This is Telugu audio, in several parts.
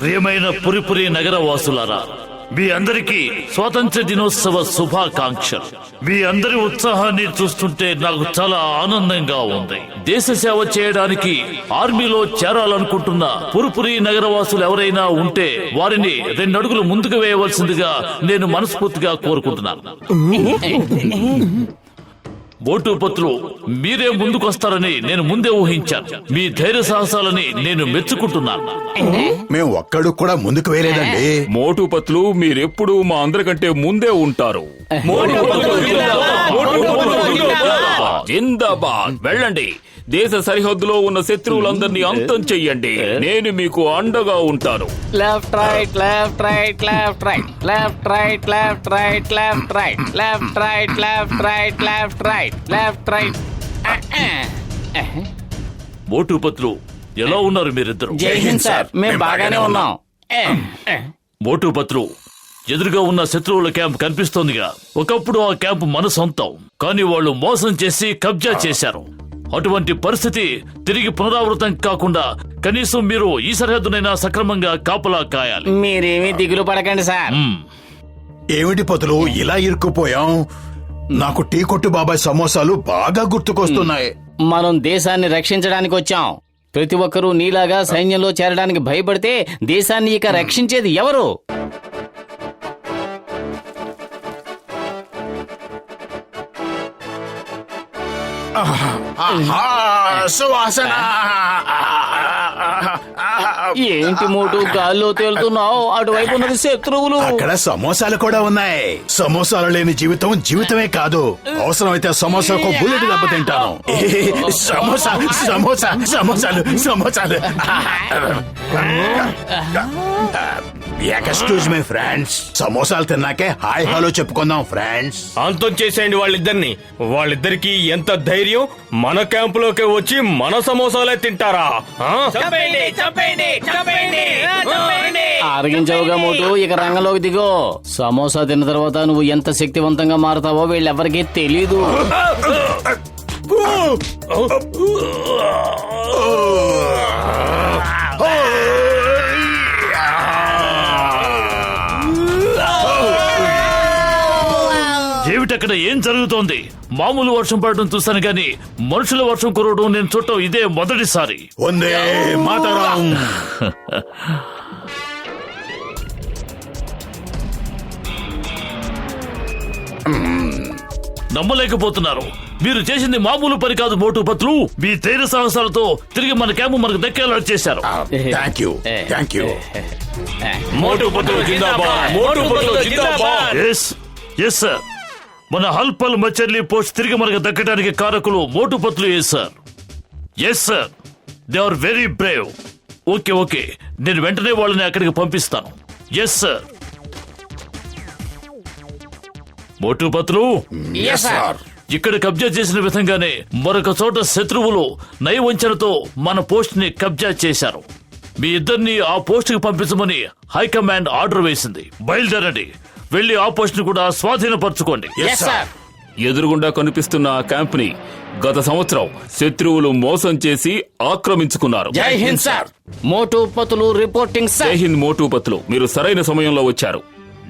ప్రియమైన పురిపురి నగర వాసులారా, మీ అందరికీ స్వాతంత్ర దినోత్సవ శుభాకాంక్షలు. మీ అందరి ఉత్సాహాన్ని చూస్తుంటే నాకు చాలా ఆనందంగా ఉంది. దేశ సేవ చేయడానికి ఆర్మీలో చేరాలనుకుంటున్న పురిపురి నగరవాసులు ఎవరైనా ఉంటే వారిని 2 అడుగులు ముందుకు వేయవలసిందిగా నేను మనస్ఫూర్తిగా కోరుకుంటున్నాను. మోటుపత్లు మీరే ముందుకొస్తారని నేను ముందే ఊహించాను. మీ ధైర్య సాహసాలని నేను మెచ్చుకుంటున్నాను. మేము ఒక్కడు కూడా ముందుకు వేయలేదండి. మోటుపత్లు మీరెప్పుడు మా అందరికంటే ముందే ఉంటారు. జిందాబాద్. వెళ్ళండి, దేశ సరిహద్దులో ఉన్న శత్రువులందరినీ అంతం చెయ్యండి. నేను మీకు అండగా ఉంటాను. Left right left right left right left right left right left right left right left right left right left right. Motu Patlu ఎలా ఉన్నారు మీరిద్దరు? జై హింద్ సార్, మేము బాగానే ఉన్నాం. మోటుపత్లు, ఎదురుగా ఉన్న శత్రువుల క్యాంప్ కనిపిస్తోందిగా. ఒకప్పుడు ఆ క్యాంప్ మన సొంతం, కానీ వాళ్ళు మోసం చేసి కబ్జా చేశారు. అటువంటి పరిస్థితి తిరిగి పునరావృతం కాకుండా కనీసం మీరు ఈ సరిహద్దునైనా సక్రమంగా కాపలా కాయాలి. మీరేమీ దిగులు పడకండి సార్. ఏమిటి పతులు ఇలా ఇరుక్కుపోయాం? నాకు టీ కొట్టు బాబాయ్ సమోసాలు బాగా గుర్తుకొస్తున్నాయి. మనం దేశాన్ని రక్షించడానికి వచ్చాం. ప్రతి ఒక్కరూ నీలాగా సైన్యంలో చేరడానికి భయపడితే దేశాన్ని ఇక రక్షించేది ఎవరు? సువాసన. ఏంటి మోటు గాల్లో తేలుతున్నావు? అటువైపు ఉన్నది శత్రువులు. అక్కడ సమోసాలు కూడా ఉన్నాయి. సమోసాలు లేని జీవితం జీవితమే కాదు. అవసరమైతే సమోసాకు బుల్లెట్ దెబ్బ తింటాను. సమోసా సమోసా సమోసాలు సమోసాలు. ఎక్స్క్యూజ్ మై ఫ్రెండ్స్, సమోసాలు తిన్నాకే హాయ్ హలో చెప్పుకుందాం ఫ్రెండ్స్. అంతం చేసేయండి వాళ్ళిద్దరిని. వాళ్ళిద్దరికి ఎంత ధైర్యం మన క్యాంపులోకి వచ్చి మన సమోసాలే తింటారా? ఆరగించవుగా మోటు, ఇక రంగంలోకి దిగో. సమోసా తిన్న తర్వాత నువ్వు ఎంత శక్తివంతంగా మారుతావో వీళ్ళెవరికీ తెలీదు. ఏమిటక్కడ ఏం జరుగుతోంది? మామూలు వర్షం పడటం చూస్తాను గాని మనుషుల వర్షం కురవడం నేను చూడటం ఇదే మొదటిసారి. వందే మాతరం. నమ్మలేకపోతున్నారు. మీరు చేసింది మామూలు పని కాదు మోటుపత్లు. మీ ధైర్య సాహసాలతో తిరిగి మన క్యాంపు మనకు దక్కేలా చేశారు. Thank you thank you. Motu Patlu జిందాబాద్. మోటుపత్లు జిందాబాద్. ఎస్ సార్, మన హల్పల్ మచర్లీ పోస్ట్ తిరిగి మనకు దక్కడానికి కారకులు Motu Patlu. Yes sir, they are very brave. Okay, నేను వెంటనే వాళ్ళని అక్కడికి పంపిస్తాను. Yes sir. మోటుపత్లు, ఇక్కడ కబ్జా చేసిన విధంగానే మరొక చోట శత్రువులు నయవంచనతో మన పోస్ట్ ని కబ్జా చేశారు. మీ ఇద్దరిని ఆ పోస్ట్ కి పంపించమని హైకమాండ్ ఆర్డర్ వేసింది. బయలుదేరండి, వెళ్లి ఆ పోస్ట్ ని కూడా స్వాధీనపరచుకోండి. ఎదురుగుండా కనిపిస్తున్న ఆ క్యాంప్ ని గత సంవత్సరం శత్రువులు మోసం చేసి ఆక్రమించుకున్నారు. జై హింద్ సార్. Motu Patlu reporting sir. జై హింద్ మోటుపత్లు, మీరు సరైన సమయంలో వచ్చారు.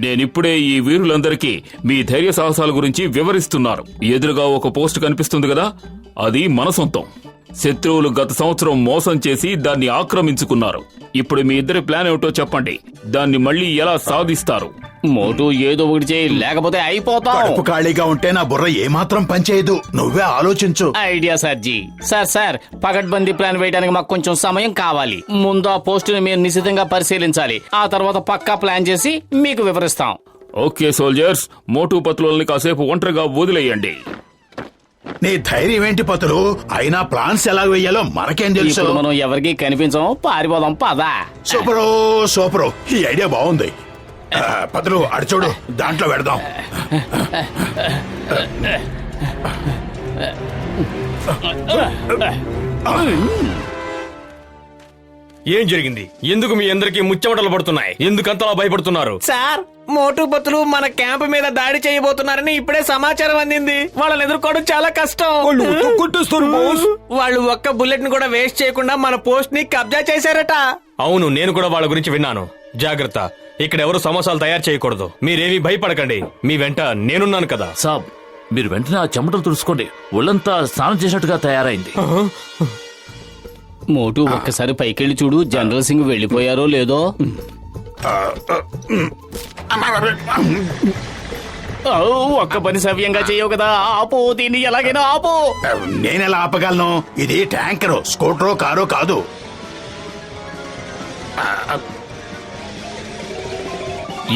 నేనిప్పుడే ఈ వీరులందరికీ మీ ధైర్య సాహసాల గురించి వివరిస్తున్నారు. ఎదురుగా ఒక పోస్ట్ కనిపిస్తుంది కదా, అది మన సొంతం. శత్రువులు గత సంవత్సరం మోసం చేసి దాన్ని ఆక్రమించుకున్నారు. ఇప్పుడు మీ ఇద్దరి ప్లాన్ ఏమిటో చెప్పండి. దాన్ని మళ్ళీ ఎలా సాధిస్తారు? మోటు ఏదో ఒకటి చేయి, లేకపోతే అయిపోతాం. కడుపు ఖాళీగా ఉంటే నా బుర్ర ఏమాత్రం పనిచేయదు. నువ్వే ఆలోచించు. ఐడియా సార్జీ. సార్ పకడ్బందీ ప్లాన్ వేయడానికి మాకు కొంచెం సమయం కావాలి. ముందు ఆ పోస్టుని మీరు నిశితంగా పరిశీలించాలి. ఆ తర్వాత పక్కా ప్లాన్ చేసి మీకు వివరిస్తాం. ఓకే సోల్జర్స్, మోటుపత్లుల్ని కాసేపు ఒంటరిగా వదిలేయండి. నీ ధైర్యం ఏంటి పతులు? అయినా ప్లాన్స్ ఎలా వేయాలో మనకేం తెలుసు. ఇప్పుడు మనం ఎవరికి కనిపించం, పారిపోదాం పదా. సూపరు, ఈ ఐడియా బాగుంది. పతులు అడు చూడు, దాంట్లో పెడదాం. ఏం జరిగింది? ఎందుకు మీ అందరికీ ముచ్చెమటలు పడుతున్నాయి? ఎందుకంతలా భయపడుతున్నారు? సార్ మోటుపతులు మన క్యాంప్ మీద దాడి చేయబోతున్నారని ఇప్పుడే సమాచారం అందింది. వాళ్ళని ఎదుర్కోవడం చాలా కష్టం. వాళ్ళు ఒక్క బుల్లెట్ ని కూడా వేస్ట్ చేయకుండా మన పోస్ట్ ని కబ్జా చేశారట. అవును, నేను కూడా వాళ్ళ గురించి విన్నాను. జాగ్రత్త, ఇక్కడ ఎవరు సమోసాలు తయారు చేయకూడదు. మీరేమీ భయపడకండి, మీ వెంట నేనున్నాను కదా. సాబ్, మీరు వెంటనే ఆ చెమటలు తుడుచుకోండి. ఒళ్ళంతా స్నానం చేసినట్టుగా తయారైంది. మోటు ఒక్కసారి పైకెళ్ళి చూడు, జనరల్ సింగ్ వెళ్ళిపోయారో లేదో. ఒక్క పని సవ్యంగా చేయవు కదా, ఆపు దీన్ని, ఎలాగైనా ఆపు. నేనెలా ఆపగలను? ఇది ట్యాంకరు, స్కూటరో కారో కాదు.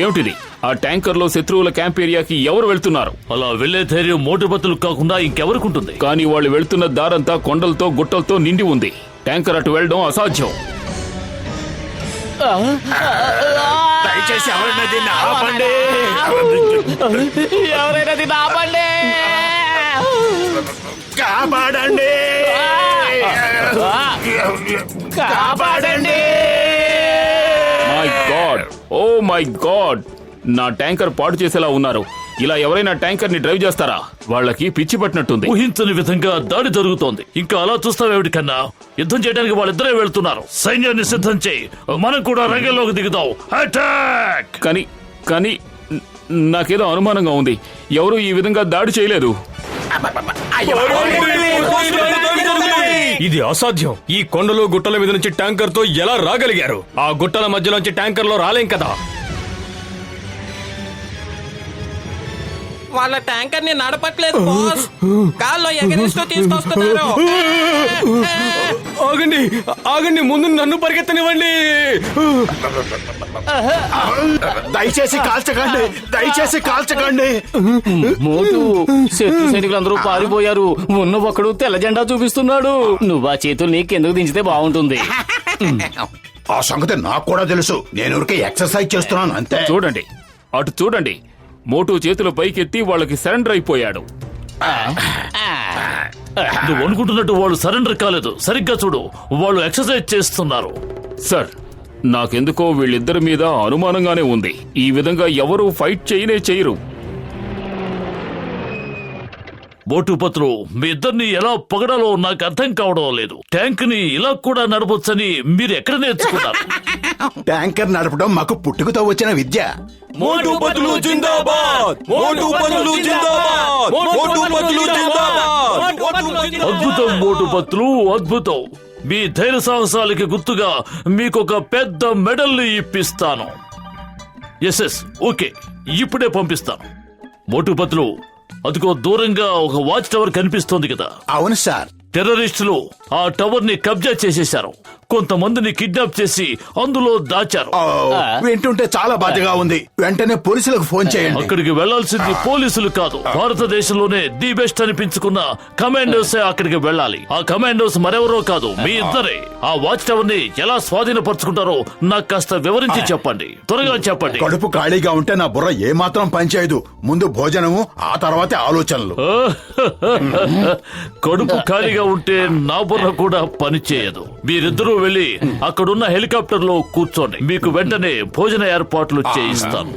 ఏమిటిది? ఆ ట్యాంకర్ లో శత్రువుల క్యాంప్ ఏరియాకి ఎవరు వెళ్తున్నారు? అలా వెళ్లే ధైర్యం మోటుపతులు కాకుండా ఇంకెవరికుంటుంది? కానీ వాళ్ళు వెళ్తున్న దారంతా కొండలతో గుట్టలతో నిండి ఉంది. ట్యాంకర్ అటు వెళ్ళడం అసాధ్యం. దయచేసి ఎవరైనా దీన్ని ఆపండి. ఎవరైనా దీన్ని ఆపండి. కాపాడండి. కాపాడండి. My god, oh my god, నా ట్యాంకర్ పాడు చేసేలా ఉన్నారు. ఇలా ఎవరైనా ట్యాంకర్ ని డ్రైవ్ చేస్తారా? వాళ్ళకి పిచ్చి పట్టినట్టుంది. ఊహించని విధంగా దాడి జరుగుతోంది. ఇంకా అలా చూస్తావేమిటి కన్నా? యుద్ధం చేయడానికి వాళ్ళిద్దరే వెళ్తున్నారు. సైన్యాన్ని సిద్ధం చేయి, మనం కూడా రంగంలోకి దిగుదాం. అటాక్! కానీ నాకేదో అనుమానంగా ఉంది. ఎవరు ఈ విధంగా దాడి చేయలేదు. ఇది అసాధ్యం. ఈ కొండలు గుట్టల మీద నుంచి ట్యాంకర్ తో ఎలా రాగలిగారు? ఆ గుట్టల మధ్యలోంచి ట్యాంకర్ లో రాలేం కదా. వాళ్ళ ట్యాంకర్ ని నడపట్లేదు బాస్, గాల్లో ఎగరేస్తూ తీసుకొస్తున్నారు. ఆగండి ఆగండి, ముందు నన్ను పరిగెత్తనివ్వండి. దయచేసి కాల్చకండి, దయచేసి కాల్చకండి. మోటు, శత్రు సైనికులందరూ పారిపోయారు. ఉన్న ఒకడు తెల్ల జెండా చూపిస్తున్నాడు. నువ్వు ఆ చేతుల్ని కిందకు దించితే బాగుంటుంది. ఆ సంగతి నాకు కూడా తెలుసు. నేను ఊరికే ఎక్సర్సైజ్ చేస్తున్నాను అంతే. చూడండి, అటు చూడండి. మోటు చేతులు పైకెత్తి వాళ్ళకి సరెండర్ అయిపోయాడు. నువ్వు అనుకుంటున్నట్టు వాళ్ళు సరెండర్ కాలేదు. సరిగ్గా చూడు, వాళ్ళు ఎక్సర్సైజ్ చేస్తున్నారు. సార్, నాకెందుకో వీళ్ళిద్దరి మీద అనుమానంగానే ఉంది. ఈ విధంగా ఎవరూ ఫైట్ చేయరు. మోటుపతులు, మీ ఇద్దరిని ఎలా పొగడాలో నాకు అర్థం కావడం లేదు. ట్యాంక్ ని ఇలా కూడా నడపొచ్చని మీరు ఎక్కడ నేర్చుకున్నారు? ట్యాంకర్ నడపడం మాకు పుట్టుకతో వచ్చిన విద్య. మోటుపతులు జిందాబాద్! మోటుపతులు జిందాబాద్! మోటుపతులు జిందాబాద్! అద్భుతం మోటుపతులు, అద్భుతం. మీ ధైర్య సాహసాలకి గుర్తుగా మీకొక పెద్ద మెడల్ ని ఇప్పిస్తాను. ఎస్, ఓకే, ఇప్పుడే పంపిస్తాను. మోటుపతులు, అదిగో దూరంగా ఒక వాచ్ టవర్ కనిపిస్తోంది కదా? అవును సార్. టెర్రరిస్టులు ఆ టవర్ ని కబ్జా చేసేశారు. కొంతమందిని కిడ్నాప్ చేసి అందులో దాచారు. వింటుంటే చాలా బాధగా ఉంది. వెంటనే పోలీసులకు ఫోన్ చేయండి. అక్కడికి వెళ్లాల్సింది పోలీసులు కాదు, భారతదేశంలోనే ది బెస్ట్ అనిపించుకున్న కమాండోస్ అక్కడికి వెళ్ళాలి. ఆ కమాండోస్ మరెవరో కాదు, మీ ఇద్దరే. ఆ వాచ్ టవర్ ని ఎలా స్వాధీనపరుచుకుంటారో నాకు కాస్త వివరించి చెప్పండి. త్వరగా చెప్పండి. కడుపు ఖాళీగా ఉంటే నా బుర్ర ఏమాత్రం పనిచేయదు. ముందు భోజనము, ఆ తర్వాతే ఆలోచనలు. కడుపు ఖాళీగా ఉంటే నా బుర్ర కూడా పనిచేయదు. మీరిద్దరూ వెళ్లి అక్కడున్న హెలికాప్టర్ లో కూర్చోండి. మీకు వెంటనే భోజన ఏర్పాట్లు చేయిస్తాను.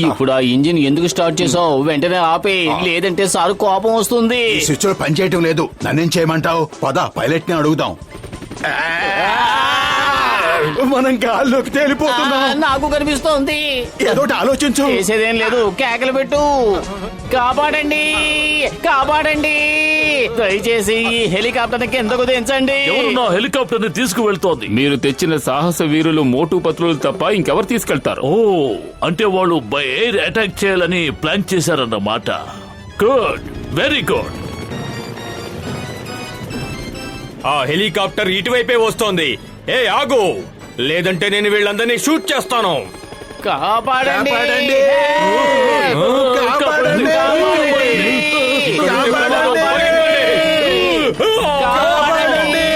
ఇప్పుడు ఆ ఇంజిన్ ఎందుకు స్టార్ట్ చేసావు? వెంటనే ఆపే, లేదంటే సార్ కోపం వస్తుంది. ఈ స్విచ్ పనిచేయటం లేదు. నన్నేం చేయమంటావు? పద, పైలట్ ని అడుగుదాం. మనం గాల్లోకి తేలిపోతున్నాం. నాకు కనిపిస్తోంది. ఏదోటి ఆలోచించు. చేసేదేం లేదు, కేకలు పెట్టు. కాపాడండి, కాపాడండి, దయచేసి ఈ హెలికాప్టర్ కిందకు దించండి. ఎవరు నా హెలికాప్టర్ ని తీసుకువెళ్తోంది? మీరు తెచ్చిన సాహస వీరులు మోటుపతులు తప్ప ఇంకెవరు తీసుకెళ్తారు? ఓ, అంటే వాళ్ళు బై ఎయిర్ అటాక్ చేయాలని ప్లాన్ చేశారన్నమాట. Good, very good. ఆ హెలికాప్టర్ ఇటువైపే వస్తోంది. ఏ ఆగు, లేదంటే నేను వీళ్ళందరినీ షూట్ చేస్తాను. కాపాడండి, కాపాడండి. కాపాడండి. కాపాడండి.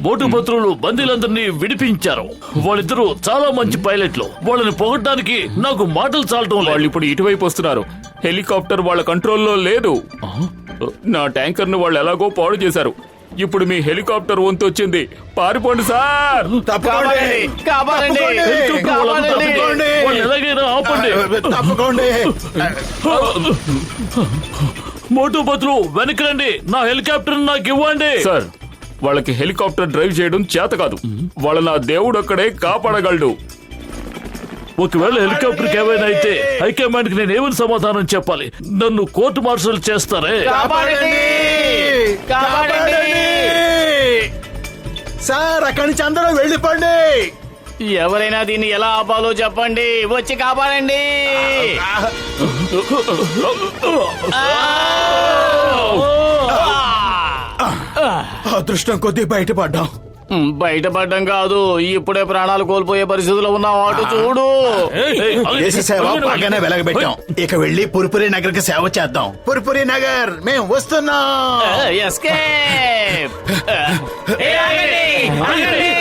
మోటుపత్రులు బందీలందరినీ విడిపించారు. వాళ్ళిద్దరూ చాలా మంచి పైలట్లు. వాళ్ళని పొగడ్డానికి నాకు మాటలు చాలటం లేదు. వాళ్ళు ఇప్పుడు ఇటువైపు వస్తున్నారు. హెలికాప్టర్ వాళ్ళ కంట్రోల్లో లేదు. నా ట్యాంకర్ ను వాళ్ళు ఎలాగో పాడు చేశారు. ఇప్పుడు మీ హెలికాప్టర్ వంతు వచ్చింది. పారిపోండి సార్. తప్పకోండి కాపాడండి హెలికాప్టర్ వాళ్ళని కాపాడండి. తప్పండి. వాళ్ళని ఎలాగైనా ఆపండి. తప్పకోండి మోటు బతులు వెనక్కి రండి. నా హెలికాప్టర్ నాకు ఇవ్వండి. సార్, వాళ్ళకి హెలికాప్టర్ డ్రైవ్ చేయడం చేత కాదు. వాళ్ళ నా దేవుడు ఒక్కడే కాపాడగలడు. ఒకవేళ హెలికాప్టర్ ఏమైనా అయితే హైకమాండ్ కి నేను ఏమని సమాధానం చెప్పాలి? నన్ను కోర్టు మార్షల్ చేస్తారే. కాపాడండి కాపాడండి. సార్ అక్కడి నుంచి అందరూ వెళ్ళిపోండి. ఎవరైనా దీన్ని ఎలా ఆపాలో చెప్పండి. వచ్చి కాపాడండి. అదృష్టం కొద్దీ బయటపడ్డాం. బయటపడడం కాదు, ఇప్పుడే ప్రాణాలు కోల్పోయే పరిస్థితిలో ఉన్నాం. అటు చూడు. దేశ సేవ బాగానే వెలగబెట్టాం. ఇక వెళ్ళి పుర్పురి నగర్ కి సేవ చేద్దాం. పుర్పురి నగర్ మేము వస్తున్నాం. ఎస్కేప్. ఆగండి, ఆగండి.